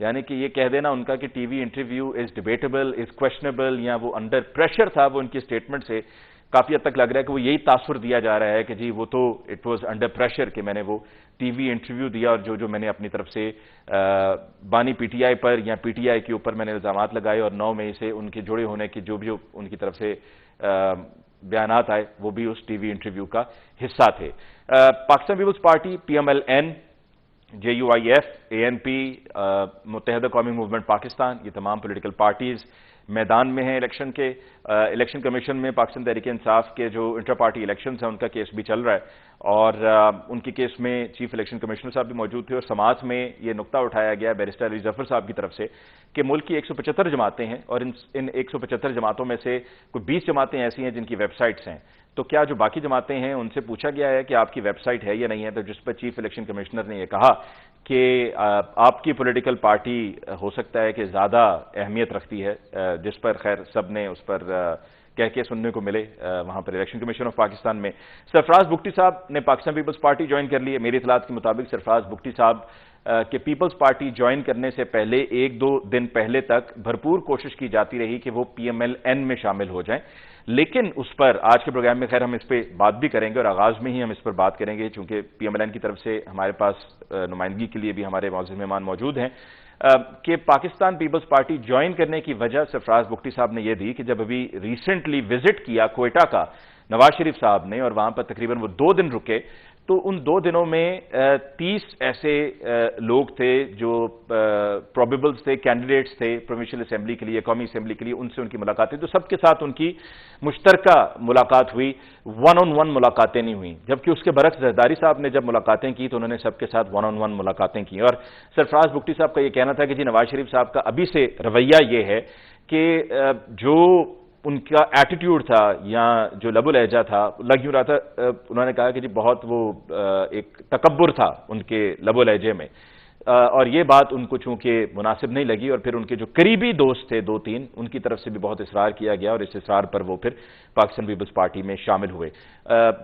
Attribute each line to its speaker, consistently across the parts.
Speaker 1: یعنی کہ یہ کہہ دینا ان کا کہ T V interview is debatable, is questionable, یا وہ انڈر پریشر تھا، وہ ان کی اسٹیٹمنٹ سے کافی حد تک لگ رہا ہے کہ وہ یہی تاثر دیا جا رہا ہے کہ جی وہ تو اٹ واز انڈر پریشر کہ میں نے وہ ٹی وی انٹرویو دیا، اور جو میں نے اپنی طرف سے بانی پی ٹی آئی پر یا پی ٹی آئی کے اوپر میں نے الزامات لگائے، اور 9 مئی سے ان کے جڑے ہونے کی جو بھی ان کی طرف سے بیانات آئے وہ بھی اس ٹی وی انٹرویو کا حصہ تھے۔ Pakistan Peoples Party, P M L N, J U I F, A N P, Muttahida Qaumi movement Pakistan, یہ تمام پولیٹیکل پارٹیز میدان میں ہیں الیکشن کے۔ الیکشن کمیشن میں پاکستان تحریک انصاف کے جو انٹر پارٹی الیکشنز ہیں ان کا کیس بھی چل رہا ہے، اور ان کے کیس میں چیف الیکشن کمشنر صاحب بھی موجود تھے، اور سماعت میں یہ نقطہ اٹھایا گیا بیرسٹر علی ظفر صاحب کی طرف سے کہ ملک کی 175 جماعتیں ہیں، اور ان 175 جماعتوں میں سے کوئی 20 جماعتیں ایسی ہیں جن کی ویب سائٹس ہیں، تو کیا جو باقی جماعتیں ہیں ان سے پوچھا گیا ہے کہ آپ کی ویب سائٹ ہے یا نہیں ہے؟ تو جس پر چیف الیکشن کمشنر نے یہ کہا کہ آپ کی پولیٹیکل پارٹی ہو سکتا ہے کہ زیادہ اہمیت رکھتی ہے، جس پر خیر سب نے اس پر کہہ کے سننے کو ملے وہاں پر الیکشن کمیشن آف پاکستان میں۔ سرفراز بگٹی صاحب نے پاکستان پیپلز پارٹی جوائن کر لی ہے۔ میری اطلاعات کے مطابق سرفراز بگٹی صاحب کہ پیپلز پارٹی جوائن کرنے سے پہلے 1-2 دن پہلے تک بھرپور کوشش کی جاتی رہی کہ وہ پی ایم ایل این میں شامل ہو جائیں، لیکن اس پر آج کے پروگرام میں خیر ہم اس پہ بات بھی کریں گے، اور آغاز میں ہی ہم اس پر بات کریں گے چونکہ پی ایم ایل این کی طرف سے ہمارے پاس نمائندگی کے لیے بھی ہمارے معزز مہمان موجود ہیں، کہ پاکستان پیپلز پارٹی جوائن کرنے کی وجہ سرفراز بگٹی صاحب نے یہ دی کہ جب ابھی ریسنٹلی وزٹ کیا کوئٹہ کا نواز شریف صاحب نے، اور وہاں پر تقریباً وہ 2 دن رکے، تو ان 2 دنوں میں 30 ایسے لوگ تھے جو پروبیبلز تھے، کینڈیڈیٹس تھے پروونشل اسمبلی کے لیے، قومی اسمبلی کے لیے، ان سے ان کی ملاقاتیں، تو سب کے ساتھ ان کی مشترکہ ملاقات ہوئی، 1-on-1 ملاقاتیں نہیں ہوئیں، جبکہ اس کے برعکس زرداری صاحب نے جب ملاقاتیں کی تو انہوں نے سب کے ساتھ 1-on-1 ملاقاتیں کی، اور سرفراز بگٹی صاحب کا یہ کہنا تھا کہ جی نواز شریف صاحب کا ابھی سے رویہ یہ ہے کہ جو ان کا ایٹیٹیوڈ تھا یا جو لب و لہجہ تھا، لگ یوں رہا تھا، انہوں نے کہا کہ جی بہت وہ ایک تکبر تھا ان کے لب و لہجے میں، اور یہ بات ان کو چونکہ مناسب نہیں لگی، اور پھر ان کے جو قریبی دوست تھے 2-3 ان کی طرف سے بھی بہت اصرار کیا گیا، اور اس اصرار پر وہ پھر پاکستان پیپلز پارٹی میں شامل ہوئے۔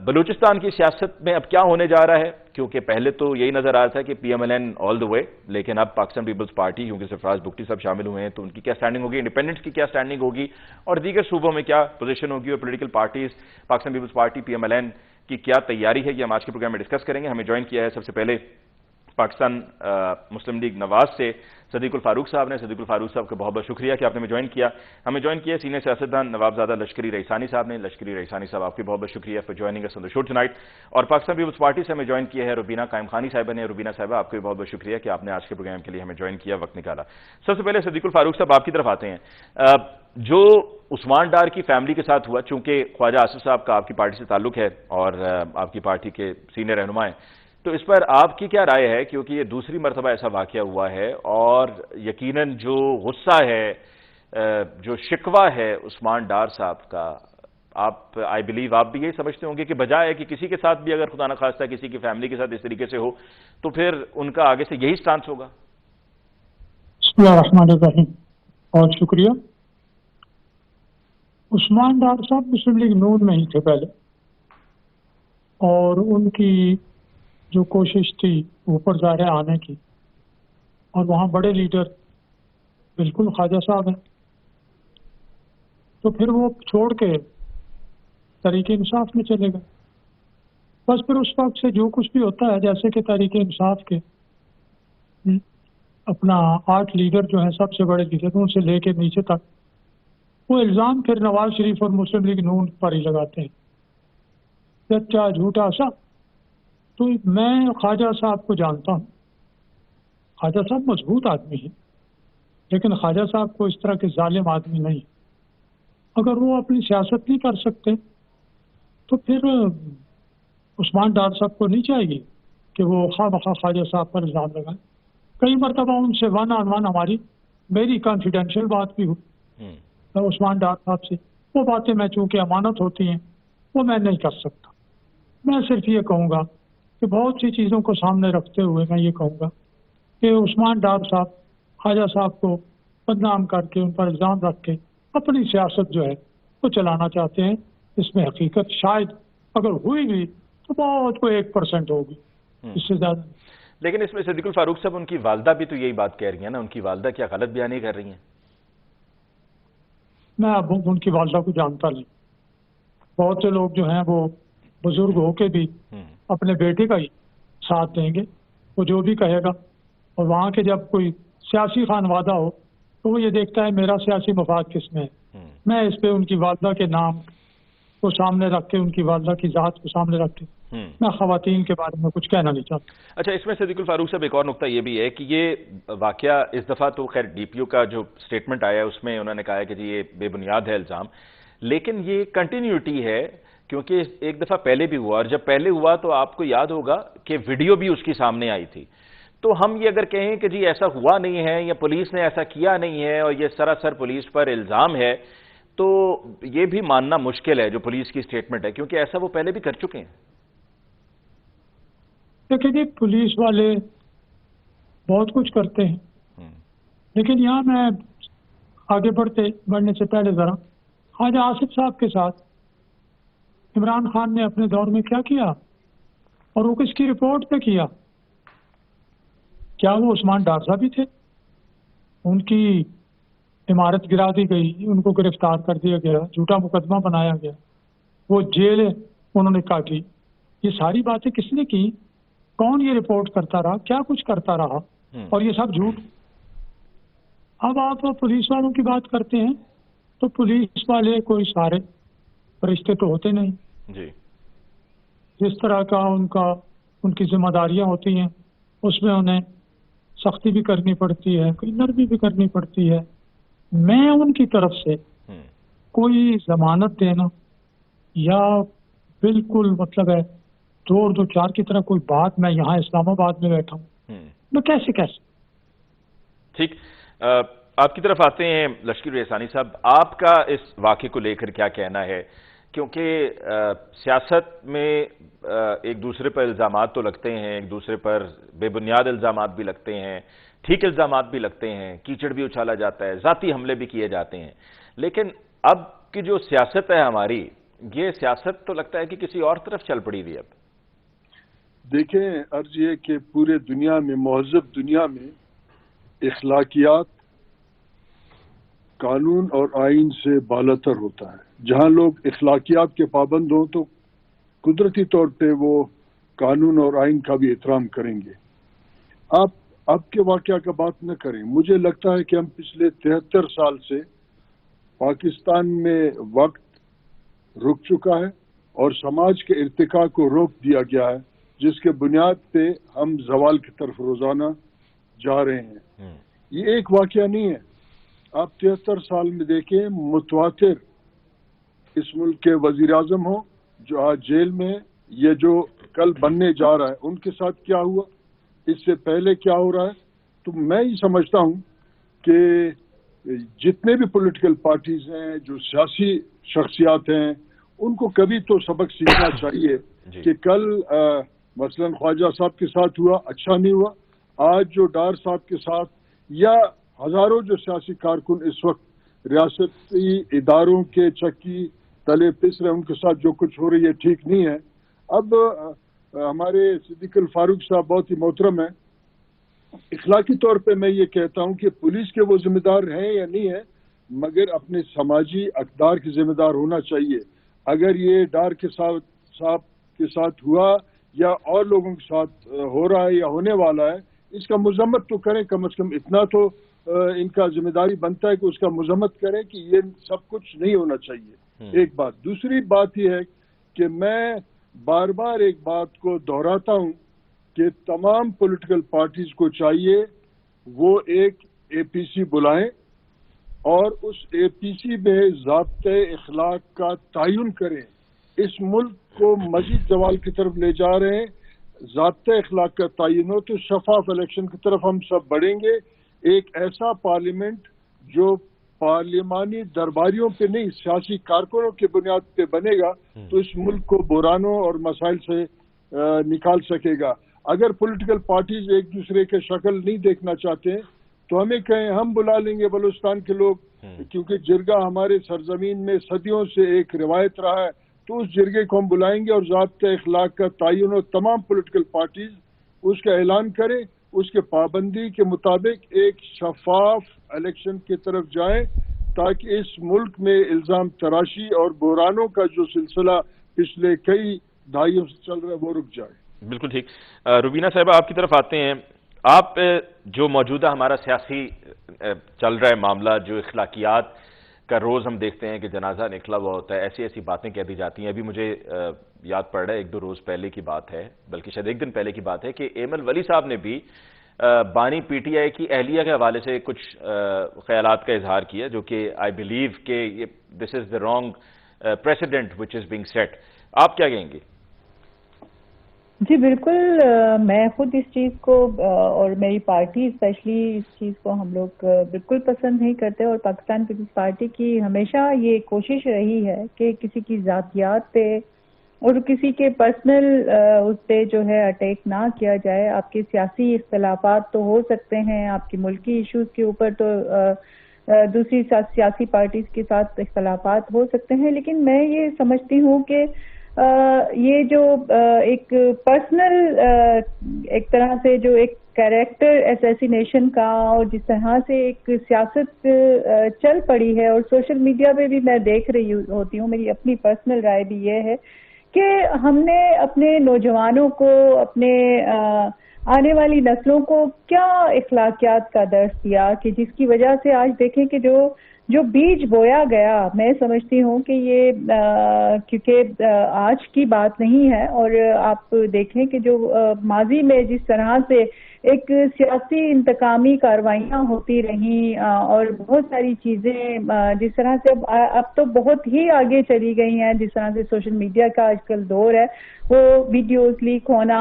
Speaker 1: بلوچستان کی سیاست میں اب کیا ہونے جا رہا ہے، کیونکہ پہلے تو یہی نظر آ رہا تھا کہ پی ایم ایل این آل دا وے، لیکن اب پاکستان پیپلز پارٹی کیونکہ سرفراز بگٹی صاحب شامل ہوئے ہیں تو ان کی کیا سٹینڈنگ ہوگی، انڈیپینڈنٹس کی کیا سٹینڈنگ ہوگی، اور دیگر صوبوں میں کیا پوزیشن ہوگی، اور political parties Pakistan Peoples Party P M L N کی کیا تیاری ہے، یہ ہم آج کے پروگرام میں ڈسکس کریں گے۔ ہمیں جوائن کیا ہے سب سے پہلے پاکستان مسلم لیگ نواز سے صدیق الفاروق صاحب نے۔ صدیق الفاروق صاحب کا بہت بہت شکریہ کہ آپ نے ہمیں جوائن کیا۔ ہمیں جوائن کیا سینئر سیاستدان نوابزادہ لشکری رئیسانی صاحب نے۔ لشکری رئیسانی صاحب آپ کی بہت بہت شکریہ for joining us on the show tonight. اور پاکستان پیپلز پارٹی سے ہمیں جوائن کیا ہے روبینہ قائم خانی صاحبہ نے۔ روبینہ صاحبہ آپ کو بھی بہت بہت شکریہ کہ آپ نے آج کے پروگرام کے لیے ہمیں جوائن کیا، وقت نکالا۔ سب سے پہلے صدیق الفاروق صاحب آپ کی طرف آتے ہیں۔ جو عثمان ڈار کی فیملی کے ساتھ ہوا، چونکہ خواجہ آصف صاحب کا آپ کی پارٹی سے تعلق ہے اور آپ کی پارٹی کے سینئر رہنما ہیں، تو اس پر آپ کی کیا رائے ہے؟ کیونکہ یہ دوسری مرتبہ ایسا واقعہ ہوا ہے، اور یقیناً جو غصہ ہے، جو شکوہ ہے عثمان ڈار صاحب کا، آپ آئی بلیو آپ بھی یہی سمجھتے ہوں گے کہ بجائے کہ کسی کے ساتھ بھی اگر خدا نخواستہ کسی کی فیملی کے ساتھ اس طریقے سے ہو تو پھر ان کا آگے سے یہی سٹانس ہوگا۔
Speaker 2: بسم اللہ الرحمن الرحیم، بہت شکریہ۔ عثمان ڈار صاحب مسلم لیگ نون میں ہی تھے پہلے، اور ان کی جو کوشش تھی اوپر ظاہر آنے کی، اور وہاں بڑے لیڈر بالکل خواجہ صاحب ہیں، تو پھر وہ چھوڑ کے تحریک انصاف میں چلے گئے۔ بس پھر اس وقت سے جو کچھ بھی ہوتا ہے، جیسے کہ تحریک انصاف کے اپنا 8 لیڈر جو ہیں، سب سے بڑے لیڈر ان سے لے کے نیچے تک، وہ الزام پھر نواز شریف اور مسلم لیگ نون پر ہی لگاتے ہیں، سچا جھوٹا سا۔ تو میں خواجہ صاحب کو جانتا ہوں، خواجہ صاحب مضبوط آدمی ہیں، لیکن خواجہ صاحب کو اس طرح کے ظالم آدمی نہیں۔ اگر وہ اپنی سیاست نہیں کر سکتے تو پھر عثمان ڈار صاحب کو نہیں چاہیے کہ وہ خواہ مخواہ خواجہ صاحب پر الزام لگائیں۔ کئی مرتبہ ان سے 1-on-1 میری کانفیڈینشیل بات بھی ہوئی عثمان ڈار صاحب سے، وہ باتیں میں چونکہ امانت ہوتی ہیں وہ میں نہیں کر سکتا۔ میں صرف یہ کہوں گا کہ بہت سی چیزوں کو سامنے رکھتے ہوئے میں یہ کہوں گا کہ عثمان ڈار صاحب خواجہ صاحب کو بدنام کر کے ان پر الزام رکھ کے اپنی سیاست جو ہے وہ چلانا چاہتے ہیں۔ اس میں حقیقت شاید اگر ہوئی بھی تو بہت کوئی 1% ہوگی، اس سے زیادہ۔
Speaker 1: لیکن اس میں صدیق الفاروق صاحب ان کی والدہ بھی تو یہی بات کہہ رہی ہیں نا، ان کی والدہ کیا غلط بیانی کر رہی ہیں؟
Speaker 2: میں اب ان کی والدہ کو جانتا نہیں. بہت سے لوگ جو ہیں وہ بزرگ ہو کے بھی اپنے بیٹے کا ہی ساتھ دیں گے، وہ جو بھی کہے گا. اور وہاں کے جب کوئی سیاسی خانوادہ ہو تو وہ یہ دیکھتا ہے میرا سیاسی مفاد کس میں ہے. میں اس پہ ان کی والدہ کے نام کو سامنے رکھ کے، ان کی والدہ کی ذات کو سامنے رکھ کے میں خواتین کے بارے میں کچھ کہنا نہیں چاہتا.
Speaker 1: اچھا، اس میں صدیق الفاروق صاحب ایک اور نقطہ یہ بھی ہے کہ یہ واقعہ اس دفعہ تو خیر ڈی پی او کا جو سٹیٹمنٹ آیا ہے اس میں انہوں نے کہا ہے کہ جی یہ بے بنیاد ہے الزام، لیکن یہ کنٹینیوٹی ہے کیونکہ ایک دفعہ پہلے بھی ہوا، اور جب پہلے ہوا تو آپ کو یاد ہوگا کہ ویڈیو بھی اس کی سامنے آئی تھی. تو ہم یہ اگر کہیں کہ جی ایسا ہوا نہیں ہے یا پولیس نے ایسا کیا نہیں ہے اور یہ سراسر پولیس پر الزام ہے، تو یہ بھی ماننا مشکل ہے جو پولیس کی سٹیٹمنٹ ہے، کیونکہ ایسا وہ پہلے بھی کر چکے ہیں.
Speaker 2: دیکھیں جی، پولیس والے بہت کچھ کرتے ہیں، لیکن یہاں میں آگے بڑھنے سے پہلے ذرا خواجہ آصف صاحب کے ساتھ عمران خان نے اپنے دور میں کیا کیا اور وہ کس کی رپورٹ پہ کیا؟ کیا وہ عثمان ڈارزا بھی تھے؟ ان کی عمارت گرا دی گئی، ان کو گرفتار کر دیا گیا، جھوٹا مقدمہ بنایا گیا، وہ جیل انہوں نے کاٹی. یہ ساری باتیں کس نے کی؟ کون یہ رپورٹ کرتا رہا؟ کیا کچھ کرتا رہا؟ اور یہ سب جھوٹ. اب آپ پولیس والوں کی بات کرتے ہیں تو پولیس والے کوئی سارے فرشتے تو ہوتے نہیں.
Speaker 1: جی،
Speaker 2: جس طرح کا ان کی ذمہ داریاں ہوتی ہیں اس میں انہیں سختی بھی کرنی پڑتی ہے، کوئی نرمی بھی کرنی پڑتی ہے. میں ان کی طرف سے کوئی ضمانت دینا یا بالکل مطلب ہے دو چار کی طرح کوئی بات، میں یہاں اسلام آباد میں بیٹھا ہوں، میں کیسے
Speaker 1: ٹھیک. آپ کی طرف آتے ہیں لشکر احسانی صاحب، آپ کا اس واقعے کو لے کر کیا کہنا ہے؟ کیونکہ سیاست میں ایک دوسرے پر الزامات تو لگتے ہیں، ایک دوسرے پر بے بنیاد الزامات بھی لگتے ہیں، ٹھیک الزامات بھی لگتے ہیں، کیچڑ بھی اچھالا جاتا ہے، ذاتی حملے بھی کیے جاتے ہیں. لیکن اب کی جو سیاست ہے ہماری، یہ سیاست تو لگتا ہے کہ کسی اور طرف چل پڑی ہوئی. اب
Speaker 3: دیکھیں، عرض یہ کہ پورے دنیا میں، مہذب دنیا میں، اخلاقیات قانون اور آئین سے بالاتر ہوتا ہے. جہاں لوگ اخلاقیات کے پابند ہوں تو قدرتی طور پہ وہ قانون اور آئین کا بھی احترام کریں گے. آپ اب کے واقعہ کا بات نہ کریں. مجھے لگتا ہے کہ ہم پچھلے 73 سال سے پاکستان میں وقت رک چکا ہے اور سماج کے ارتقاء کو روک دیا گیا ہے، جس کے بنیاد پہ ہم زوال کی طرف روزانہ جا رہے ہیں. یہ ایک واقعہ نہیں ہے. آپ 73 سال میں دیکھیں، متواتر اس ملک کے وزیر اعظم ہوں جو آج جیل میں، یہ جو کل بننے جا رہا ہے، ان کے ساتھ کیا ہوا، اس سے پہلے کیا ہو رہا ہے. تو میں یہ سمجھتا ہوں کہ جتنے بھی پولیٹیکل پارٹیز ہیں، جو سیاسی شخصیات ہیں، ان کو کبھی تو سبق سیکھنا چاہیے کہ کل مثلا خواجہ صاحب کے ساتھ ہوا، اچھا نہیں ہوا. آج جو ڈار صاحب کے ساتھ یا ہزاروں جو سیاسی کارکن اس وقت ریاستی اداروں کے چکی تلے پس رہے، ان کے ساتھ جو کچھ ہو رہی ہے ٹھیک نہیں ہے. اب ہمارے صدیق الفاروق صاحب بہت ہی محترم ہیں. اخلاقی طور پہ میں یہ کہتا ہوں کہ پولیس کے وہ ذمہ دار ہیں یا نہیں ہے، مگر اپنے سماجی اقدار کے ذمہ دار ہونا چاہیے. اگر یہ ڈار کے ساتھ صاحب کے ساتھ ہوا یا اور لوگوں کے ساتھ ہو رہا ہے یا ہونے والا ہے، اس کا مذمت تو کریں. کم از کم اتنا تو ان کا ذمہ داری بنتا ہے کہ اس کا مذمت کریں کہ یہ سب کچھ نہیں ہونا چاہیے. ایک بات. دوسری بات یہ ہے کہ میں بار بار ایک بات کو دہراتا ہوں کہ تمام پولیٹیکل پارٹیز کو چاہیے وہ ایک اے پی سی بلائیں اور اس اے پی سی میں ضابطۂ اخلاق کا تعین کریں. اس ملک کو مزید زوال کی طرف لے جا رہے ہیں. ضابطۂ اخلاق کا تعین ہو تو شفاف الیکشن کی طرف ہم سب بڑھیں گے. ایک ایسا پارلیمنٹ جو پارلیمانی درباریوں پہ نہیں، سیاسی کارکنوں کی بنیاد پہ بنے گا تو اس ملک کو بحرانوں اور مسائل سے نکال سکے گا. اگر پولیٹیکل پارٹیز ایک دوسرے کے شکل نہیں دیکھنا چاہتے ہیں تو ہمیں کہیں، ہم بلا لیں گے بلوچستان کے لوگ، کیونکہ جرگہ ہمارے سرزمین میں صدیوں سے ایک روایت رہا ہے، تو اس جرگے کو ہم بلائیں گے اور ضابطۂ اخلاق کا تعین ہو. تمام پولیٹیکل پارٹیز اس کا اعلان کرے, اس کے پابندی کے مطابق ایک شفاف الیکشن کی طرف جائیں تاکہ اس ملک میں الزام تراشی اور بحرانوں کا جو سلسلہ پچھلے کئی دہائیوں سے چل رہا ہے وہ رک جائے.
Speaker 1: بالکل ٹھیک. روبینہ صاحبہ آپ کی طرف آتے ہیں. آپ جو موجودہ ہمارا سیاسی چل رہا ہے معاملہ, جو اخلاقیات کا روز ہم دیکھتے ہیں کہ جنازہ نکلا ہوا ہوتا ہے, ایسی باتیں کہہ دی جاتی ہیں. ابھی مجھے یاد پڑ رہا ہے 1-2 روز پہلے کی بات ہے, بلکہ شاید 1 دن پہلے کی بات ہے, کہ ایمل ولی صاحب نے بھی بانی پی ٹی آئی کی اہلیہ کے حوالے سے کچھ خیالات کا اظہار کیا, جو کہ آئی بلیو کہ this is the wrong president which is being set. آپ کیا کہیں گے؟
Speaker 4: جی بالکل, میں خود اس چیز کو اور میری پارٹی اسپیشلی اس چیز کو ہم لوگ بالکل پسند نہیں کرتے, اور پاکستان پیپلز پارٹی کی ہمیشہ یہ کوشش رہی ہے کہ کسی کی ذاتیات پہ اور کسی کے پرسنل اس پہ جو ہے اٹیک نہ کیا جائے. آپ کے سیاسی اختلافات تو ہو سکتے ہیں, آپ کی ملکی ایشوز کے اوپر تو دوسری سیاسی پارٹیز کے ساتھ اختلافات ہو سکتے ہیں, لیکن میں یہ سمجھتی ہوں کہ یہ جو ایک پرسنل ایک طرح سے جو ایک کیریکٹر ایسیسینیشن کا, اور جس طرح سے ایک سیاست چل پڑی ہے, اور سوشل میڈیا پہ بھی میں دیکھ رہی ہوتی ہوں, میری اپنی پرسنل رائے بھی یہ ہے کہ ہم نے اپنے نوجوانوں کو, اپنے آنے والی نسلوں کو کیا اخلاقیات کا درس دیا کہ جس کی وجہ سے آج دیکھیں کہ جو بیج بویا گیا, میں سمجھتی ہوں کہ یہ کیونکہ آج کی بات نہیں ہے, اور آپ دیکھیں کہ جو ماضی میں جس طرح سے ایک سیاسی انتقامی کارروائیاں ہوتی رہیں, اور بہت ساری چیزیں جس طرح سے اب تو بہت ہی آگے چلی گئی ہیں, جس طرح سے سوشل میڈیا کا آج کل دور ہے, وہ ویڈیوز لیک ہونا,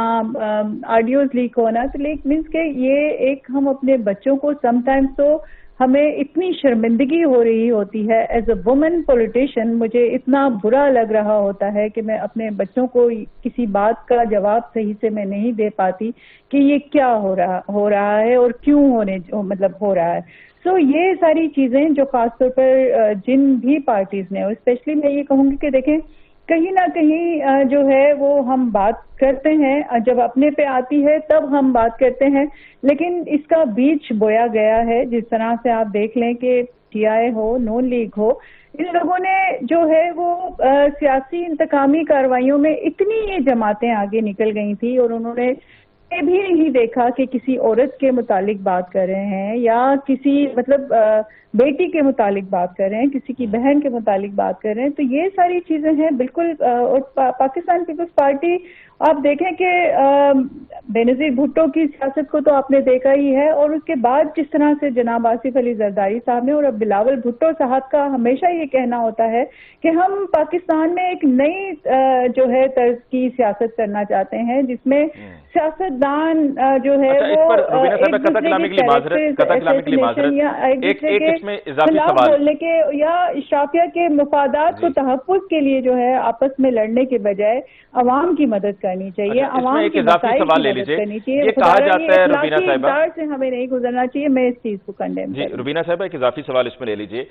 Speaker 4: آڈیوز لیک ہونا, تو لیک مینس کہ یہ ایک ہم اپنے بچوں کو سم ٹائمز تو ہمیں اتنی شرمندگی ہو رہی ہوتی ہے ایز اے وومن پولیٹیشین, مجھے اتنا برا لگ رہا ہوتا ہے کہ میں اپنے بچوں کو کسی بات کا جواب صحیح سے میں نہیں دے پاتی کہ یہ کیا ہو رہا ہے اور کیوں ہو رہا ہے. سو یہ ساری چیزیں جو خاص طور پر جن بھی پارٹیز نے, اور اسپیشلی میں یہ کہوں گی کہ دیکھیں کہیں نہ کہیں جو ہے وہ ہم بات کرتے ہیں, جب اپنے پہ آتی ہے تب ہم بات کرتے ہیں, لیکن اس کا بیج بویا گیا ہے. جس طرح سے آپ دیکھ لیں کہ T I who, known league ہو, ان لوگوں نے جو ہے وہ سیاسی انتقامی کارروائیوں میں اتنی یہ جماعتیں آگے نکل گئی تھی, اور انہوں نے یہ بھی نہیں دیکھا کہ کسی عورت کے متعلق بات کر رہے ہیں یا کسی بیٹی کے متعلق بات کر رہے ہیں, کسی کی بہن کے متعلق بات کر رہے ہیں. تو یہ ساری چیزیں ہیں بالکل. اور پاکستان پیپلز پارٹی آپ دیکھیں کہ بینظیر بھٹو کی سیاست کو تو آپ نے دیکھا ہی ہے, اور اس کے بعد جس طرح سے جناب آصف علی زرداری صاحب نے اور اب بلاول بھٹو صاحب کا ہمیشہ یہ کہنا ہوتا ہے کہ ہم پاکستان میں ایک نئی جو ہے طرز کی سیاست کرنا چاہتے ہیں, جس میں سیاست دان جو ہے وہ ایک دوسرے کے خلاف بولنے کے یا اشرافیہ کے مفادات کو تحفظ کے لیے جو ہے آپس میں لڑنے کے بجائے عوام کی مدد کرنی چاہیے, عوام کے مسائل کی مدد کرنی چاہیے. اخلاقی اقدار سے ہمیں نہیں گزرنا چاہیے. میں اس چیز کو کنڈیم
Speaker 1: جی روبینہ صاحبہ ایک اضافی سوال اس میں لے لیجئے.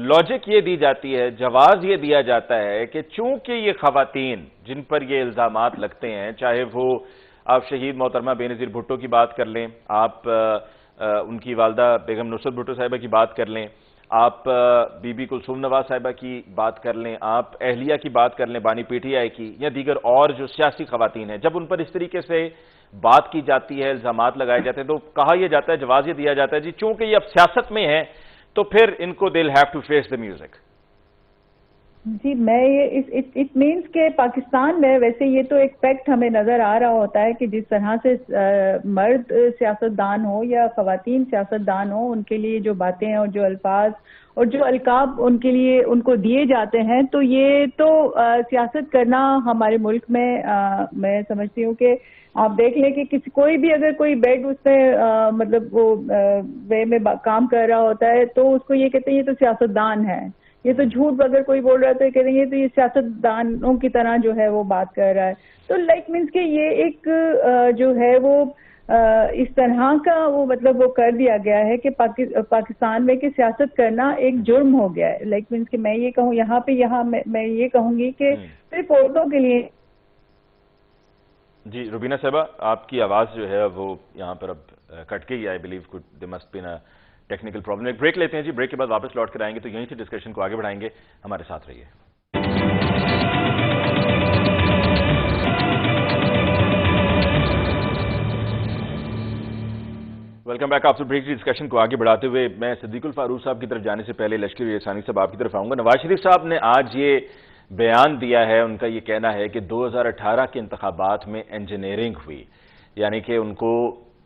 Speaker 1: لاجک یہ دی جاتی ہے, جواز یہ دیا جاتا ہے کہ چونکہ یہ خواتین جن پر یہ الزامات لگتے ہیں, چاہے وہ آپ شہید محترمہ بینظیر بھٹو کی بات کر لیں, آپ ان کی والدہ بیگم نصرت بھٹو صاحبہ کی بات کر لیں, آپ بی بی کلثوم نواز صاحبہ کی بات کر لیں, آپ اہلیہ کی بات کر لیں بانی پی ٹی آئی کی, یا دیگر اور جو سیاسی خواتین ہیں, جب ان پر اس طریقے سے بات کی جاتی ہے, الزامات لگائے جاتے ہیں, تو کہا یہ جاتا ہے, جواز یہ دیا جاتا ہے جی چونکہ یہ اب سیاست میں ہیں تو پھر ان کو they'll have to face the music.
Speaker 4: جی میں یہ اٹ مینس کہ پاکستان میں ویسے یہ تو ایک فیکٹ ہمیں نظر آ رہا ہوتا ہے کہ جس طرح سے مرد سیاستدان ہو یا خواتین سیاستدان ہو, ان کے لیے جو باتیں اور جو الفاظ اور جو القاب ان کے لیے ان کو دیے جاتے ہیں, تو یہ تو سیاست کرنا ہمارے ملک میں سمجھتی ہوں کہ آپ دیکھ لیں کہ کوئی بھی اگر کوئی بیڈ اس پہ مطلب وہ وے میں کام کر رہا ہوتا ہے تو اس کو یہ کہتے ہیں یہ تو سیاستدان ہے, یہ تو جھوٹ اگر کوئی بول رہا ہے تو یہ کہتے ہیں تو یہ سیاستدانوں کی طرح جو ہے وہ بات کر رہا ہے. تو لائک مینس کہ یہ ایک جو ہے وہ اس طرح کا وہ مطلب وہ کر دیا گیا ہے کہ پاکستان میں کہ سیاست کرنا ایک جرم ہو گیا ہے. لائک مینس کہ میں یہ کہوں یہاں میں یہ کہوں گی کہ صرف عورتوں کے لیے
Speaker 1: جی روبینہ صاحبہ، آپ کی آواز جو ہے وہ یہاں پر اب کٹ گئی ہے، I believe they must be a technical problem. ایک بریک لیتے ہیں جی، بریک کے بعد واپس لوٹ کر آئیں گے تو یہیں سے ڈسکشن کو آگے بڑھائیں گے. ہمارے ساتھ رہیے. Welcome back. آپ سے بریک ڈسکشن کو آگے بڑھاتے ہوئے میں صدیق الفاروق صاحب کی طرف جانے سے پہلے لشکری احسانی صاحب آپ کی طرف آؤں گا. نواز شریف صاحب نے آج یہ بیان دیا ہے، ان کا یہ کہنا ہے کہ 2018 کے انتخابات میں انجینئرنگ ہوئی، یعنی کہ ان کو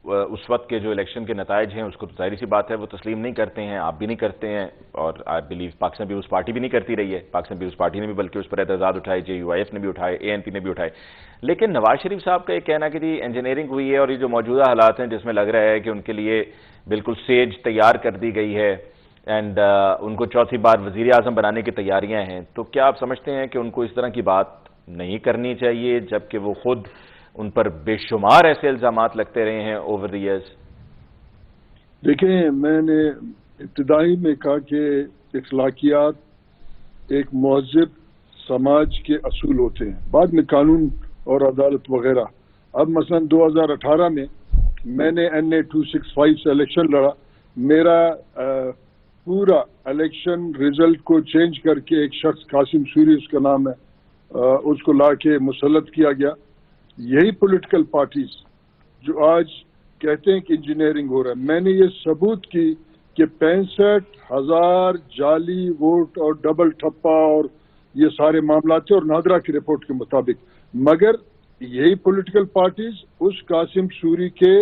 Speaker 1: اس وقت کے جو الیکشن کے نتائج ہیں اس کو تو ظاہری سی بات ہے وہ تسلیم نہیں کرتے ہیں، آپ بھی نہیں کرتے ہیں، اور آئی بلیو پاکستان پیپلز پارٹی بھی نہیں کرتی رہی ہے. پاکستان پیپلز پارٹی نے بھی بلکہ اس پر اعتراضات اٹھائے، JUIF نے بھی اٹھائے، ANP نے بھی اٹھائے. لیکن نواز شریف صاحب کا یہ کہنا کہ جی انجینئرنگ ہوئی ہے اور یہ جو موجودہ حالات ہیں جس میں لگ رہا ہے کہ ان کے لیے بالکل سیج تیار کر دی گئی ہے اینڈ ان کو چوتھی بار وزیر اعظم بنانے کی تیاریاں ہیں، تو کیا آپ سمجھتے ہیں کہ ان کو اس طرح کی بات نہیں کرنی چاہیے جبکہ وہ خود ان پر بے شمار ایسے الزامات لگتے رہے ہیں اوور دی ایئرز؟
Speaker 3: دیکھیں، میں نے ابتدائی میں کہا کہ اخلاقیات ایک مہذب سماج کے اصول ہوتے ہیں، بعد میں قانون اور عدالت وغیرہ. اب مثلا 2018 میں نے NA 265 سے الیکشن لڑا. میرا پورا الیکشن رزلٹ کو چینج کر کے ایک شخص قاسم سوری اس کا نام ہے، اس کو لا کے مسلط کیا گیا. یہی پولیٹیکل پارٹیز جو آج کہتے ہیں کہ انجینئرنگ ہو رہا ہے، میں نے یہ ثبوت کی کہ 65,000 جعلی ووٹ اور ڈبل ٹھپا اور یہ سارے معاملات تھے، اور نادرا کی رپورٹ کے مطابق. مگر یہی پولیٹیکل پارٹیز اس قاسم سوری کے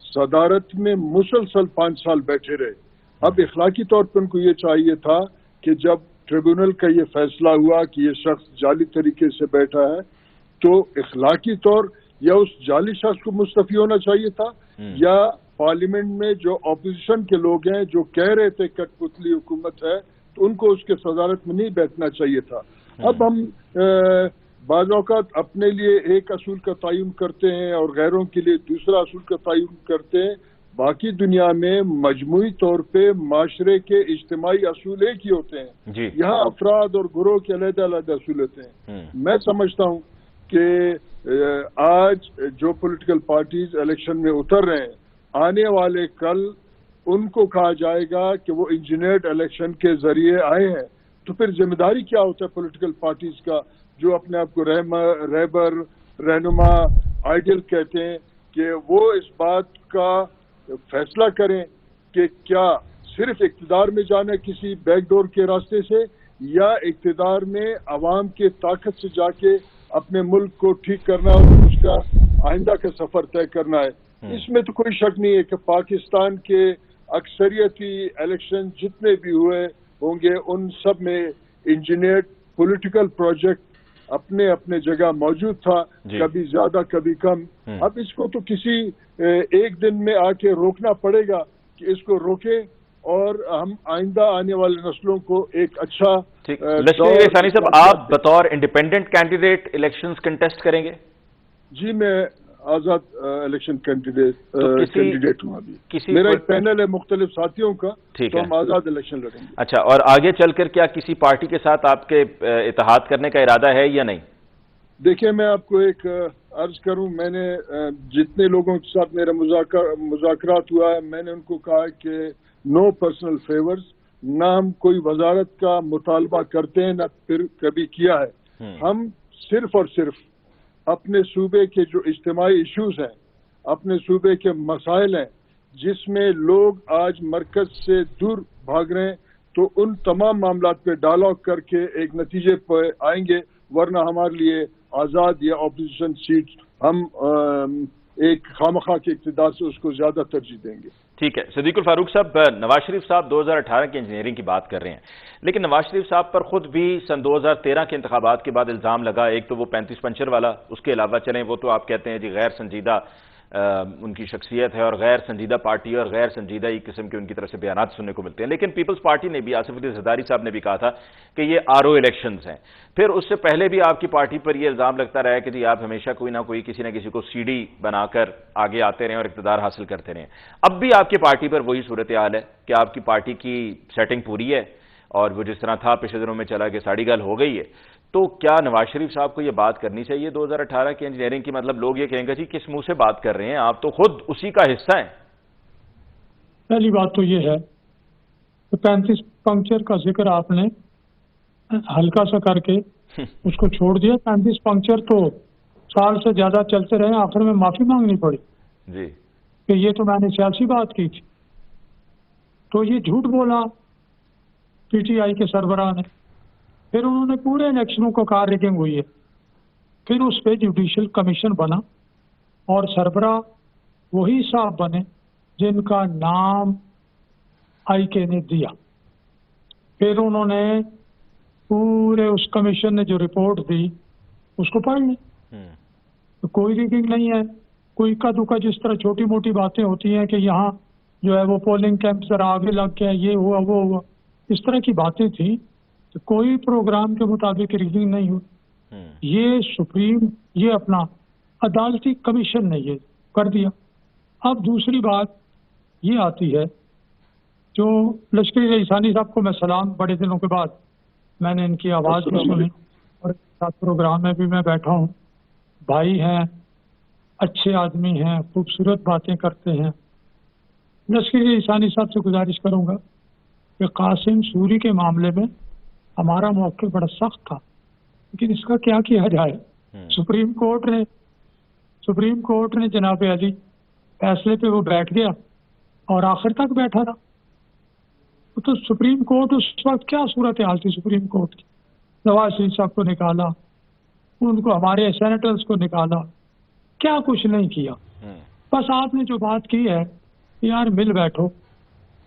Speaker 3: صدارت میں مسلسل 5 سال بیٹھے رہے. اب اخلاقی طور پر ان کو یہ چاہیے تھا کہ جب ٹریبیونل کا یہ فیصلہ ہوا کہ یہ شخص جعلی طریقے سے بیٹھا ہے تو اخلاقی طور یا اس جعلی شخص کو مستعفی ہونا چاہیے تھا، یا پارلیمنٹ میں جو اپوزیشن کے لوگ ہیں جو کہہ رہے تھے کٹ پتلی حکومت ہے تو ان کو اس کے صدارت میں نہیں بیٹھنا چاہیے تھا. اب ہم بعض اوقات اپنے لیے ایک اصول کا تعین کرتے ہیں اور غیروں کے لیے دوسرا اصول کا تعین کرتے ہیں. باقی دنیا میں مجموعی طور پہ معاشرے کے اجتماعی اصول ایک ہی ہوتے ہیں.
Speaker 1: جی.
Speaker 3: یہاں افراد اور گروہ کے علیحدہ علیحدہ اصول ہوتے ہیں. میں سمجھتا ہوں کہ آج جو پولیٹیکل پارٹیز الیکشن میں اتر رہے ہیں، آنے والے کل ان کو کہا جائے گا کہ وہ انجینئرڈ الیکشن کے ذریعے آئے ہیں، تو پھر ذمہ داری کیا ہوتا ہے پولیٹیکل پارٹیز کا جو اپنے آپ کو رہبر، رہنما، آئیڈیل کہتے ہیں، کہ وہ اس بات کا فیصلہ کریں کہ کیا صرف اقتدار میں جانا کسی بیک ڈور کے راستے سے، یا اقتدار میں عوام کے طاقت سے جا کے اپنے ملک کو ٹھیک کرنا اور اس کا آئندہ کا سفر طے کرنا ہے. اس میں تو کوئی شک نہیں ہے کہ پاکستان کے اکثریتی الیکشن جتنے بھی ہوئے ہوں گے ان سب میں انجینئرڈ پولیٹیکل پروجیکٹ اپنے اپنے جگہ موجود تھا. کبھی زیادہ کبھی کم. اب اس کو تو کسی ایک دن میں آ کے روکنا پڑے گا کہ اس کو روکیں اور ہم آئندہ آنے والے نسلوں کو ایک اچھا.
Speaker 1: لشکری احسانی صاحب، آپ بطور انڈیپینڈنٹ کینڈیڈیٹ الیکشنز کنٹیسٹ کریں گے؟
Speaker 3: جی، میں آزاد الیکشن کینڈیڈیٹ ہوں. ابھی میرا ایک پینل ہے مختلف ساتھیوں کا، تو ہم آزاد الیکشن لڑیں گے.
Speaker 1: اچھا، اور آگے چل کر کیا کسی پارٹی کے ساتھ آپ کے اتحاد کرنے کا ارادہ ہے یا نہیں؟
Speaker 3: دیکھیں، میں آپ کو ایک عرض کروں، میں نے جتنے لوگوں کے ساتھ میرا مذاکرات ہوا ہے، میں نے ان کو کہا کہ نو پرسنل فیورز، نہ ہم کوئی وزارت کا مطالبہ کرتے ہیں نہ پھر کبھی کیا ہے. ہم صرف اور صرف اپنے صوبے کے جو اجتماعی ایشوز ہیں، اپنے صوبے کے مسائل ہیں جس میں لوگ آج مرکز سے دور بھاگ رہے ہیں، تو ان تمام معاملات پہ ڈائلاگ کر کے ایک نتیجے پہ آئیں گے. ورنہ ہمارے لیے آزاد یا اپوزیشن سیٹ ہم ایک خامخواہ کے اقتدار سے اس کو زیادہ ترجیح دیں گے.
Speaker 1: ٹھیک ہے. صدیق الفاروق صاحب، نواز شریف صاحب 2018 کی انجینئرنگ کی بات کر رہے ہیں، لیکن نواز شریف صاحب پر خود بھی سن 2013 کے انتخابات کے بعد الزام لگا، ایک تو وہ 35 پنچر والا، اس کے علاوہ چلیں وہ تو آپ کہتے ہیں جی غیر سنجیدہ ان کی شخصیت ہے اور غیر سنجیدہ پارٹی اور غیر سنجیدہ ایک قسم کے ان کی طرف سے بیانات سننے کو ملتے ہیں. لیکن پیپلز پارٹی نے بھی، آصف علی زرداری صاحب نے بھی کہا تھا کہ یہ RO الیکشنز ہیں. پھر اس سے پہلے بھی آپ کی پارٹی پر یہ الزام لگتا رہا ہے کہ جی آپ ہمیشہ کوئی نہ کوئی کسی نہ کسی کو CD بنا کر آگے آتے رہیں اور اقتدار حاصل کرتے رہیں. اب بھی آپ کی پارٹی پر وہی صورتحال ہے کہ آپ کی پارٹی کی سیٹنگ پوری ہے اور وہ جس طرح تھا پچھلے دنوں میں چلا کہ ساڑی گال ہو گئی ہے، تو کیا نواز شریف صاحب کو یہ بات کرنی چاہیے 2018 کی انجینئرنگ کی؟ مطلب لوگ یہ کہیں گے جی کس منہ سے بات کر رہے ہیں، آپ تو خود اسی کا حصہ ہیں۔
Speaker 2: پہلی بات تو یہ ہے کہ 35 پنکچر کا ذکر آپ نے ہلکا سا کر کے اس کو چھوڑ دیا۔ 35 پنکچر تو سال سے زیادہ چلتے رہے، آخر میں معافی مانگنی پڑی
Speaker 1: جی
Speaker 2: کہ یہ تو میں نے سیاسی بات کی تھی۔ تو یہ جھوٹ بولا پی ٹی آئی کے سربراہ نے، پھر انہوں نے پورے الیکشنوں کو کہا ریگنگ ہوئی ہے، پھر اس پہ جوڈیشل کمیشن بنا اور سربراہ وہی صاحب بنے جن کا نام آئی کے نے دیا۔ پھر انہوں نے پورے اس کمیشن نے جو رپورٹ دی اس کو پڑھ لی، تو کوئی ریگنگ نہیں ہے، کوئی اکا دکا جس طرح چھوٹی موٹی باتیں ہوتی ہیں کہ یہاں جو ہے وہ پولنگ کیمپ ذرا آگے لگ گیا، یہ ہوا وہ ہوا، اس طرح کی باتیں تھیں، تو کوئی پروگرام کے مطابق ریگنگ نہیں ہوئی۔ یہ سپریم یہ اپنا عدالتی کمیشن نے یہ کر دیا۔ اب دوسری بات یہ آتی ہے، جو لشکری رئیسانی صاحب کو میں سلام، بڑے دنوں کے بعد میں نے ان کی آواز بھی سنی اور ساتھ پروگرام میں بھی میں بیٹھا ہوں، بھائی ہیں، اچھے آدمی ہیں، خوبصورت باتیں کرتے ہیں۔ لشکری رئیسانی صاحب سے گزارش کروں گا کہ قاسم سوری کے معاملے میں ہمارا موقف بڑا سخت تھا، لیکن اس کا کیا کیا جائے؟ سپریم کورٹ نے جناب علی فیصلے پہ وہ بیٹھ گیا اور آخر تک بیٹھا رہا۔ تو سپریم کورٹ اس وقت کیا صورتحال تھی؟ سپریم کورٹ کی نواز شریف صاحب کو نکالا، ان کو ہمارے سینیٹرز کو نکالا، کیا کچھ نہیں کیا۔ بس آپ نے جو بات کی ہے یار مل بیٹھو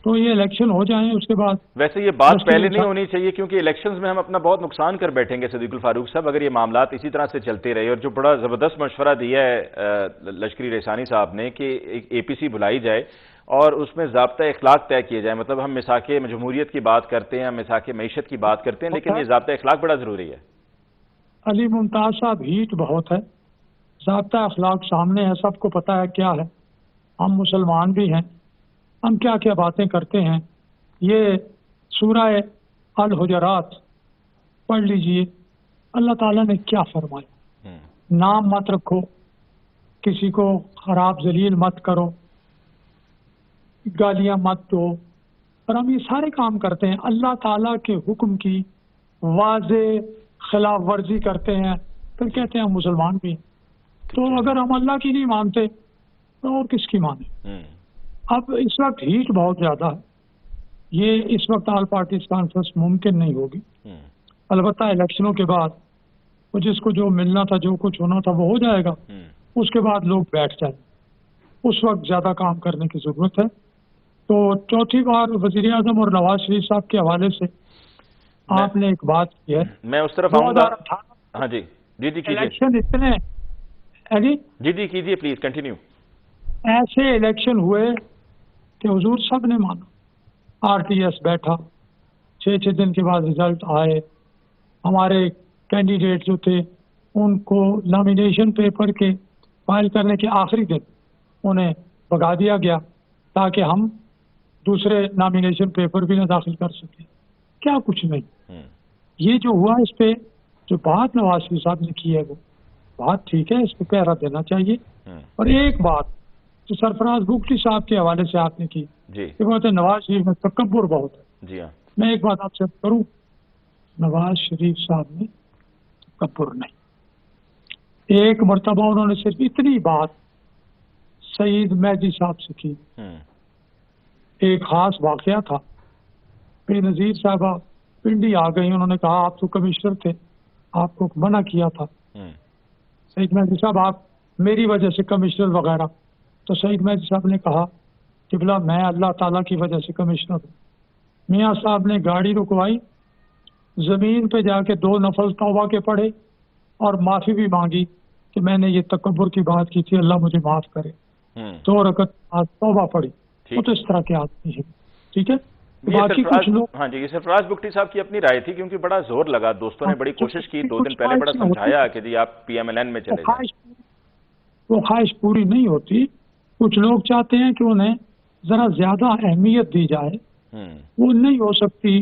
Speaker 2: تو یہ الیکشن ہو جائیں، اس کے بعد
Speaker 1: ویسے یہ بات پہلے نہیں ہونی چاہیے، کیونکہ الیکشنز میں ہم اپنا بہت نقصان کر بیٹھیں گے صدیق الفاروق صاحب اگر یہ معاملات اسی طرح سے چلتے رہے۔ اور جو بڑا زبردست مشورہ دیا ہے لشکری رئیسانی صاحب نے کہ اے پی سی بلائی جائے اور اس میں ضابطہ اخلاق طے کیے جائے، مطلب ہم مساق جمہوریت کی بات کرتے ہیں، ہم مساق معیشت کی بات کرتے ہیں، لیکن یہ ضابطہ اخلاق بڑا ضروری ہے۔
Speaker 2: علی ممتاز صاحب ہیٹ بہت ہے، ضابطہ اخلاق سامنے ہے، سب کو پتہ ہے کیا ہے، ہم مسلمان بھی ہیں، ہم کیا کیا باتیں کرتے ہیں۔ یہ سورہ الحجرات پڑھ لیجئے، اللہ تعالیٰ نے کیا فرمایا، نام مت رکھو، کسی کو خراب ذلیل مت کرو، گالیاں مت دو، اور ہم یہ سارے کام کرتے ہیں، اللہ تعالیٰ کے حکم کی واضح خلاف ورزی کرتے ہیں، پھر کہتے ہیں ہم مسلمان بھی ہیں۔ تو اگر ہم اللہ کی نہیں مانتے تو اور کس کی مانیں؟ اب اس وقت ہیٹ بہت زیادہ ہے، یہ اس وقت آل پارٹیز کانفرنس ممکن نہیں ہوگی، البتہ الیکشنوں کے بعد وہ جس کو جو ملنا تھا، جو کچھ ہونا تھا وہ ہو جائے گا، اس کے بعد لوگ بیٹھ جائیں، اس وقت زیادہ کام کرنے کی ضرورت ہے۔ تو چوتھی بار وزیر اعظم اور نواز شریف صاحب کے حوالے سے آپ نے ایک بات کی ہے،
Speaker 1: میں اس طرف آؤں گا۔ ہاں جی کیجیے،
Speaker 2: الیکشن اتنے
Speaker 1: جی کیجیے پلیز کنٹینیو۔
Speaker 2: ایسے الیکشن ہوئے کہ حضور سب نے مانا، آر ٹی ایس بیٹھا، 6 دن کے بعد رزلٹ آئے، ہمارے کینڈیڈیٹ جو تھے ان کو نامینیشن پیپر کے فائل کرنے کے آخری دن انہیں بھگا دیا گیا تاکہ ہم دوسرے نامینیشن پیپر بھی نہ داخل کر سکیں، کیا کچھ نہیں۔ یہ جو ہوا اس پہ جو بات نواز شریف صاحب نے کی ہے وہ بات ٹھیک ہے، اس پہ پہرا دینا چاہیے۔ اور ایک بات جو سرفراز بگٹی صاحب کے حوالے سے آپ نے کی، یہ بات ہے نواز شریف میں تکبر بہت ہے۔
Speaker 1: جی ہاں،
Speaker 2: میں ایک بات آپ سے کروں، نواز شریف صاحب نے تکبر نہیں، ایک مرتبہ انہوں نے صرف اتنی بات سعید مہدی صاحب سے کی، ایک خاص واقعہ تھا، بے نظیر صاحبہ پنڈی آ گئی، انہوں نے کہا آپ تو کمشنر تھے، آپ کو منع کیا تھا سعید مہدی صاحب، آپ میری وجہ سے کمشنر وغیرہ، تو سعید مہدی صاحب نے کہا کہ بلا میں اللہ تعالیٰ کی وجہ سے کمشنر ہوں۔ میاں صاحب نے گاڑی رکوائی، زمین پہ جا کے 2 نفل توبہ کے پڑھے اور معافی بھی مانگی کہ میں نے یہ تکبر کی بات کی تھی، اللہ مجھے معاف کرے، 2 رکعت توبہ پڑھی۔ وہ تو اس طرح کے آدمی ہے، ٹھیک ہے۔ باقی کچھ لوگ،
Speaker 1: ہاں جی، یہ سرفراز بگٹی صاحب کی اپنی رائے تھی، کیونکہ بڑا زور لگا، دوستوں نے بڑی کوشش کی 2 دن پہلے، بڑا سمجھایا کہ جی آپ پی ایم ایل این میں چلے جائیں۔
Speaker 2: وہ خواہش پوری نہیں ہوتی، کچھ لوگ چاہتے ہیں کہ انہیں ذرا زیادہ اہمیت دی جائے، وہ نہیں ہو سکتی۔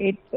Speaker 4: 8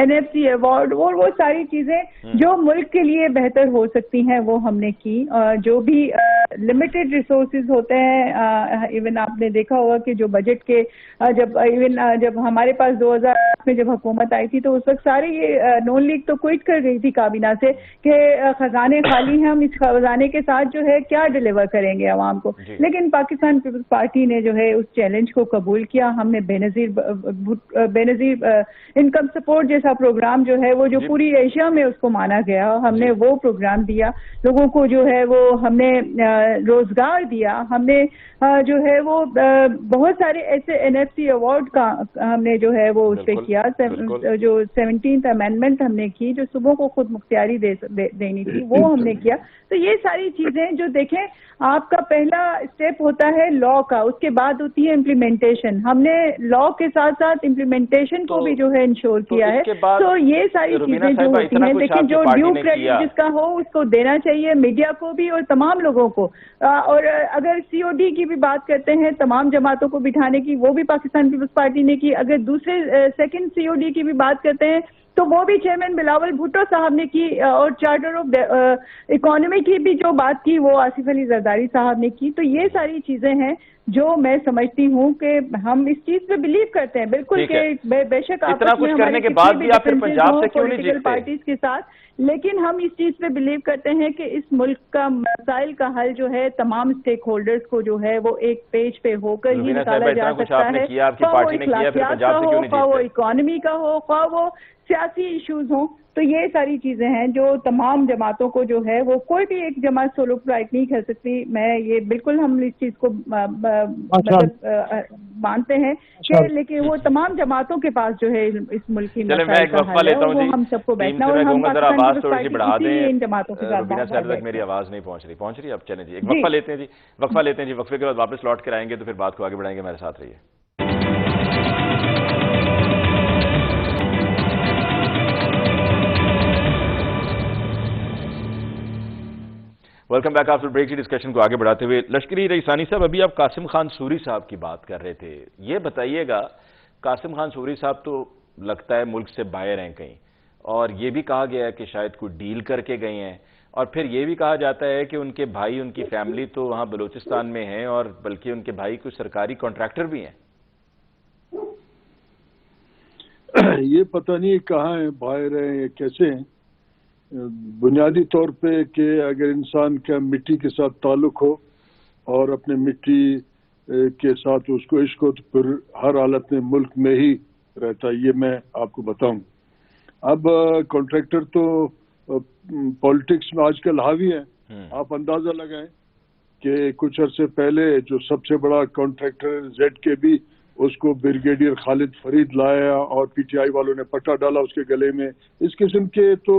Speaker 4: NFC ایوارڈ اور وہ ساری چیزیں جو ملک کے لیے بہتر ہو سکتی ہیں وہ ہم نے کی. جو بھی لمیٹڈ ریسورسز ہوتے ہیں، ایون آپ نے دیکھا ہوگا کہ جو بجٹ کے جب ہمارے پاس 2008 میں جب حکومت آئی تھی تو اس وقت سارے یہ نون لیگ تو کوئٹ کر گئی تھی کابینہ سے کہ خزانے خالی ہیں، ہم اس خزانے کے ساتھ جو ہے کیا ڈیلیور کریں گے عوام کو. لیکن پاکستان پیپلز پارٹی نے جو ہے اس چیلنج کو قبول کیا. ہم نے بے نظیر انکم سپورٹ جیسا پروگرام جو ہے وہ جو پوری ایشیا میں اس کو مانا گیا، ہم نے وہ پروگرام دیا لوگوں کو، جو ہے وہ ہم نے روزگار دیا. ہم نے جو ہے وہ بہت سارے ایسے NFC ایوارڈ کا ہم نے جو ہے وہ اس پہ کیا. جو 17th امینڈمنٹ ہم نے کی جو صوبوں کو خود مختاری دینی تھی وہ ہم نے کیا. تو یہ ساری چیزیں جو دیکھیں آپ کا پہلا اسٹیپ ہوتا ہے لا کا، اس کے بعد ہوتی ہے امپلیمنٹیشن. ہم نے لا کے ساتھ ساتھ امپلیمنٹیشن کو بھی جو ہے انشور کیا ہے. تو یہ ساری چیزیں جو ہوتی ہیں، لیکن جو ڈیو کریڈٹ جس کا ہو اس کو دینا چاہیے میڈیا کو بھی اور تمام لوگوں کو. اور اگر COD کی بھی بات کرتے ہیں تمام جماعتوں کو بٹھانے کی، وہ بھی پاکستان پیپلز پارٹی نے کی. اگر دوسرے سیکنڈ COD کی بھی بات کرتے ہیں تو وہ بھی چیئرمین بلاول بھٹو صاحب نے کی. اور چارٹر آف اکانومی کی بھی جو بات کی وہ آصف علی زرداری صاحب نے کی. تو یہ ساری چیزیں ہیں جو میں سمجھتی ہوں کہ ہم اس چیز پہ بلیو کرتے ہیں بالکل کہ بے شک
Speaker 1: اتنا کچھ کرنے کے بعد بھی آپ پھر پنجاب سے کیوں نہیں جیتتے
Speaker 4: پارٹیز کے ساتھ، لیکن ہم اس چیز پہ بلیو کرتے ہیں کہ اس ملک کا مسائل کا حل جو ہے تمام اسٹیک ہولڈرز کو جو ہے وہ ایک پیج پہ ہو کر ہی نکالا جا سکتا ہے. خواہ وہ اخلاقیات کا ہو، خواہ وہ اکانومی کا ہو، خواہ وہ سیاسی ایشوز ہوں. تو یہ ساری چیزیں ہیں جو تمام جماعتوں کو جو ہے وہ کوئی بھی ایک جماعت سولو فلائٹ نہیں کر سکتی. میں یہ بالکل ہم اس چیز کو مانتے ہیں کہ لیکن وہ تمام جماعتوں کے پاس جو ہے اس ملک کی مسائل کا حل ہے وہ ہم سب کو بیٹھنا. اور ہم ان جماعتوں کے ساتھ
Speaker 1: میری آواز نہیں پہنچ رہی. اب چلیں جی ایک وقفہ لیتے ہیں جی وقفے کے بعد واپس لوٹ کر آئیں گے تو پھر بات کو آگے بڑھائیں گے. میرے ساتھ رہیے. Welcome back. آفٹر بریک کی ڈسکشن کو آگے بڑھاتے ہوئے لشکری رئیسانی صاحب، ابھی آپ قاسم خان سوری صاحب کی بات کر رہے تھے. یہ بتائیے گا قاسم خان سوری صاحب تو لگتا ہے ملک سے باہر ہیں کہیں، اور یہ بھی کہا گیا ہے کہ شاید کوئی ڈیل کر کے گئے ہیں، اور پھر یہ بھی کہا جاتا ہے کہ ان کے بھائی، ان کی فیملی تو وہاں بلوچستان میں ہیں، اور بلکہ ان کے بھائی کوئی سرکاری کانٹریکٹر بھی ہیں.
Speaker 3: یہ پتہ نہیں کہاں ہیں، باہر ہیں یا کیسے ہیں. بنیادی طور پہ کہ اگر انسان کا مٹی کے ساتھ تعلق ہو اور اپنے مٹی کے ساتھ اس کو عشق ہو تو پھر ہر حالت میں ملک میں ہی رہتا ہے. یہ میں آپ کو بتاؤں. اب کانٹریکٹر تو پالیٹکس میں آج کل حاوی ہیں. آپ اندازہ لگائیں کہ کچھ عرصے پہلے جو سب سے بڑا کانٹریکٹر ZKB اس کو بریگیڈیئر خالد فرید لایا اور PTI والوں نے پٹا ڈالا اس کے گلے میں. اس قسم کے تو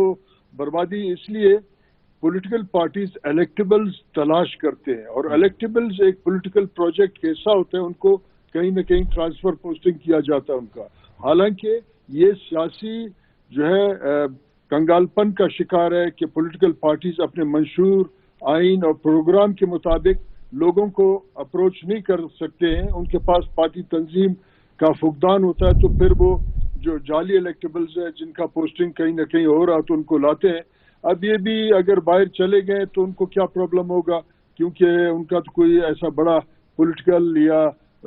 Speaker 3: بربادی. اس لیے پولیٹیکل پارٹیز الیکٹیبلز تلاش کرتے ہیں، اور الیکٹیبلز ایک پولیٹیکل پروجیکٹ کا حصہ ہوتے ہیں. ان کو کہیں نہ کہیں ٹرانسفر پوسٹنگ کیا جاتا ہے ان کا. حالانکہ یہ سیاسی جو ہے کنگال پن کا شکار ہے کہ پولیٹیکل پارٹیز اپنے منشور آئین اور پروگرام کے مطابق لوگوں کو اپروچ نہیں کر سکتے ہیں. ان کے پاس پارٹی تنظیم کا فقدان ہوتا ہے، تو پھر وہ جو جعلی الیکٹیبلز ہیں جن کا پوسٹنگ کہیں نہ کہیں ہو رہا تو ان کو لاتے ہیں. اب یہ بھی اگر باہر چلے گئے تو ان کو کیا پرابلم ہوگا، کیونکہ ان کا تو کوئی ایسا بڑا پولیٹیکل یا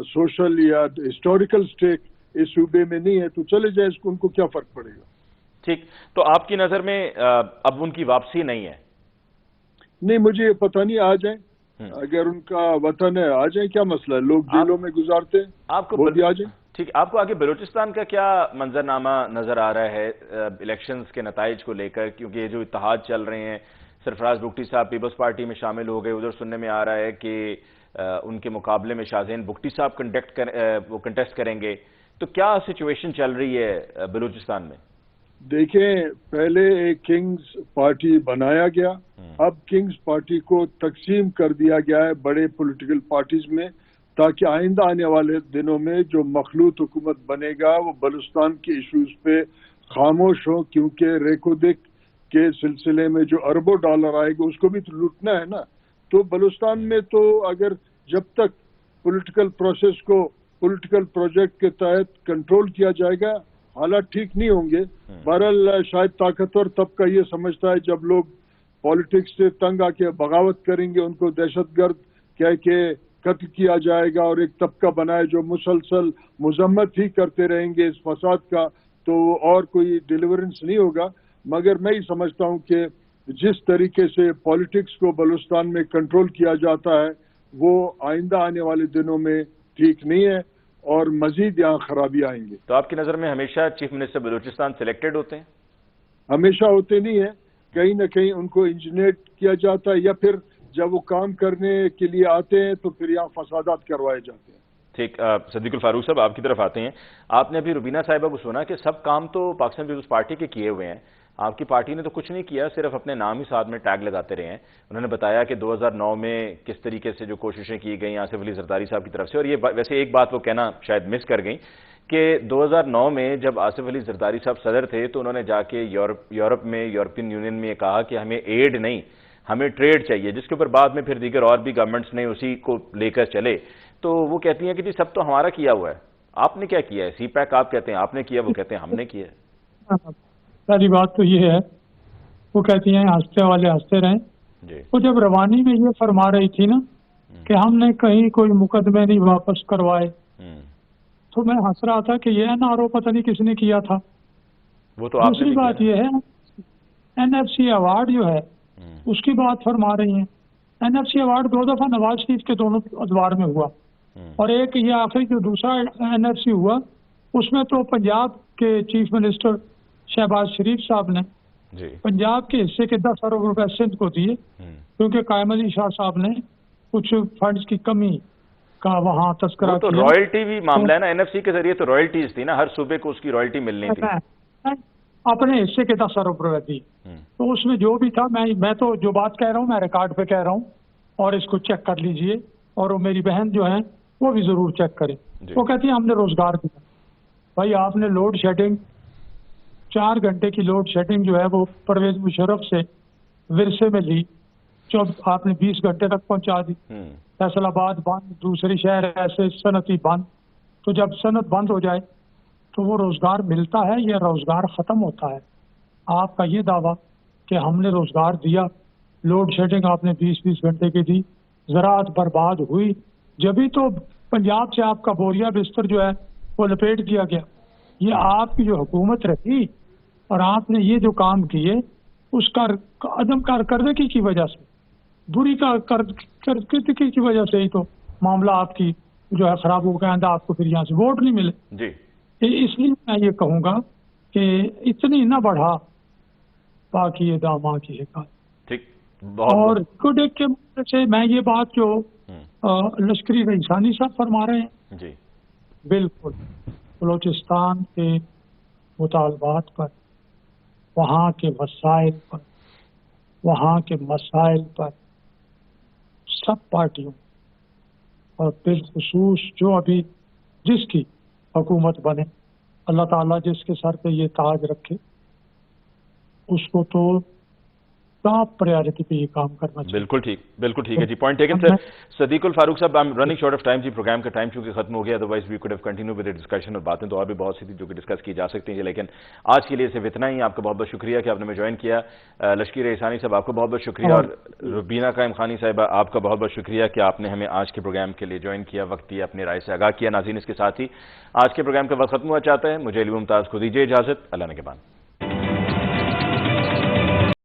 Speaker 3: سوشل یا ہسٹوریکل سٹیک اس صوبے میں نہیں ہے، تو چلے جائے، اس کو ان کو کیا فرق پڑے گا.
Speaker 1: ٹھیک. تو آپ کی نظر میں اب ان کی واپسی نہیں ہے؟
Speaker 3: نہیں، مجھے یہ پتہ نہیں. آ جائیں، اگر ان کا وطن ہے آ جائیں، کیا مسئلہ ہے. لوگ جیلوں میں گزارتے ہیں،
Speaker 1: آپ کو
Speaker 3: وہ بھی آ جائیں.
Speaker 1: ٹھیک. آپ کو آگے بلوچستان کا کیا منظرنامہ نظر آ رہا ہے الیکشنز کے نتائج کو لے کر؟ کیونکہ یہ جو اتحاد چل رہے ہیں، سرفراز بگٹی صاحب پیپلز پارٹی میں شامل ہو گئے، ادھر سننے میں آ رہا ہے کہ ان کے مقابلے میں شاہزین بگٹی صاحب کنٹیسٹ کریں گے. تو کیا سچویشن چل رہی ہے بلوچستان میں؟
Speaker 3: دیکھیں، پہلے ایک کنگز پارٹی بنایا گیا، اب کنگز پارٹی کو تقسیم کر دیا گیا ہے بڑے پولیٹیکل پارٹیز میں، تاکہ آئندہ آنے والے دنوں میں جو مخلوط حکومت بنے گا وہ بلوچستان کے ایشوز پہ خاموش ہو. کیونکہ ریکودک کے سلسلے میں جو اربوں ڈالر آئے گا اس کو بھی تو لوٹنا ہے نا. تو بلوچستان میں تو اگر جب تک پولیٹیکل پروسیس کو پولیٹیکل پروجیکٹ کے تحت کنٹرول کیا جائے گا حالات ٹھیک نہیں ہوں گے. بہرحال شاید طاقتور طبقہ یہ سمجھتا ہے جب لوگ پالیٹکس سے تنگ آ کے بغاوت کریں گے, ان کو دہشت گرد کہہ کے قتل کیا جائے گا, اور ایک طبقہ بنائے جو مسلسل مذمت ہی کرتے رہیں گے اس فساد کا, تو اور کوئی ڈیلیورنس نہیں ہوگا. مگر میں ہی سمجھتا ہوں کہ جس طریقے سے پالیٹکس کو بلوچستان میں کنٹرول کیا جاتا ہے وہ آئندہ آنے والے دنوں میں ٹھیک نہیں ہے, اور مزید یہاں خرابی آئیں گے.
Speaker 1: تو آپ کی نظر میں ہمیشہ چیف منسٹر بلوچستان سلیکٹڈ ہوتے ہیں؟
Speaker 3: ہمیشہ ہوتے نہیں ہیں, کہیں نہ کہیں ان کو انجینئر کیا جاتا ہے, یا پھر جب وہ کام کرنے کے لیے آتے ہیں تو پھر یہاں فسادات کروائے جاتے ہیں.
Speaker 1: ٹھیک. صدیق الفاروق صاحب آپ کی طرف آتے ہیں. آپ نے ابھی روبینہ صاحبہ کو سنا کہ سب کام تو پاکستان پیپلز پارٹی کے کیے ہوئے ہیں, آپ کی پارٹی نے تو کچھ نہیں کیا, صرف اپنے نام ہی ساتھ میں ٹیگ لگاتے رہے ہیں. انہوں نے بتایا کہ 2009 میں کس طریقے سے جو کوششیں کی گئیں آصف علی زرداری صاحب کی طرف سے, اور یہ ویسے ایک بات وہ کہنا شاید مس کر گئیں کہ 2009 میں جب آصف علی زرداری صاحب صدر تھے تو انہوں نے جا کے یورپ میں, یورپین یونین میں یہ کہا کہ ہمیں ایڈ نہیں, ہمیں ٹریڈ چاہیے, جس کے اوپر بعد میں پھر دیگر اور بھی گورنمنٹس نے اسی کو لے کر چلے. تو وہ کہتی ہیں کہ جی سب تو ہمارا کیا ہوا ہے, آپ نے کیا کیا ہے؟ سی پیک آپ کہتے ہیں آپ نے کیا, وہ کہتے ہیں ہم نے کیا ہے.
Speaker 2: پہلی بات تو یہ ہے, وہ کہتی ہیں ہنستے والے ہنستے رہیں.
Speaker 1: جی.
Speaker 2: وہ جب روانی میں یہ فرما رہی تھی نا کہ ہم نے کہیں کوئی مقدمے نہیں واپس کروائے, تو میں ہنس رہا تھا کہ یہ NRO پتہ نہیں کس نے کیا تھا.
Speaker 1: وہ تو
Speaker 2: دوسری بات یہ ہے NFC ایوارڈ جو ہے اس کی بات فرما رہی ہیں. NFC ایوارڈ 2 دفعہ نواز شریف کے دونوں ادوار میں ہوا, اور ایک یہ آخری جو دوسرا NFC ہوا اس میں تو پنجاب کے چیف منسٹر شہباز شریف صاحب نے پنجاب کے حصے کے 10 ارب روپے سندھ کو دیے, کیونکہ قائم علی شاہ صاحب نے کچھ فنڈز کی کمی کا وہاں تذکرہ
Speaker 1: تو
Speaker 2: کیا.
Speaker 1: رائلٹی بھی معاملہ ہے نا, NFC کے ذریعے تو رائلٹیز تھی نا, ہر صوبے کو اس کی رائلٹی ملنی تھی.
Speaker 2: اپنے حصے کے 10 ارب روپے دی, تو اس میں جو بھی تھا, میں تو جو بات کہہ رہا ہوں میں ریکارڈ پہ کہہ رہا ہوں, اور اس کو چیک کر لیجئے, اور وہ میری بہن جو ہیں وہ بھی ضرور چیک کریں. وہ کہتی ہیں ہم نے روزگار دیا. بھائی آپ نے لوڈ شیڈنگ 4 گھنٹے کی لوڈ شیڈنگ جو ہے وہ پرویز مشرف سے ورثے میں لی, آپ نے 20 گھنٹے تک پہنچا دی. فیصل آباد بند, دوسری شہر ایسے صنعتی بند. تو جب صنعت بند ہو جائے تو وہ روزگار ملتا ہے یا روزگار ختم ہوتا ہے؟ آپ کا یہ دعویٰ کہ ہم نے روزگار دیا, لوڈ شیڈنگ آپ نے 20 گھنٹے کی دی, زراعت برباد ہوئی, جبھی تو پنجاب سے آپ کا بوریا بستر جو ہے وہ لپیٹ دیا گیا. یہ آپ کی جو حکومت رہی اور آپ نے یہ جو کام کیے اس کا عدم کارکردگی کی وجہ سے, بری کارکردگی کی وجہ سے ہی تو معاملہ آپ کی جو ہے خراب ہو گیا, آپ کو پھر یہاں سے ووٹ نہیں ملے.
Speaker 1: جی.
Speaker 2: اس لیے میں یہ کہوں گا کہ اتنی نہ بڑھا باقی داما کی حکایت. اور کوڈیک کے مطلب سے میں یہ بات جو لشکری رئیسانی صاحب فرما رہے ہیں,
Speaker 1: جی
Speaker 2: بالکل بلوچستان کے مطالبات پر, وہاں کے مسائل پر, وہاں کے مسائل پر سب پارٹیوں اور بالخصوص جو ابھی جس کی حکومت بنے, اللہ تعالیٰ جس کے سر پہ یہ تاج رکھے, اس کو تو ٹاپ پریارٹی پہ یہ کام کرنا چاہیے.
Speaker 1: بالکل ٹھیک, بالکل ٹھیک ہے جی. Point taken sir. Siddique ul-Farooq صاحب, I am running short of time جی, پروگرام کا ٹائم چونکہ ختم ہو گیا, otherwise we could have continue with the discussion, اور باتیں تو اور بھی بہت سی تھی جو کہ ڈسکس کی جا سکتی ہیں, لیکن آج کے لیے صرف اتنا ہی. آپ کا بہت بہت شکریہ کہ آپ نے ہمیں جوائن کیا. لشکری رئیسانی صاحب آپ کو بہت بہت شکریہ, اور روبینہ قائم خانی صاحبہ آپ کا بہت بہت شکریہ کہ آپ نے ہمیں آج کے پروگرام کے لیے جوائن کیا, وقت دیا, اپنی رائے سے آگاہ کیا. ناظرین اس کے ساتھ ہی آج کے پروگرام کا وقت ختم ہوا چاہتا ہے. مجھے علی ممتاز کو دیجیے اجازت. اللہ نگہبان.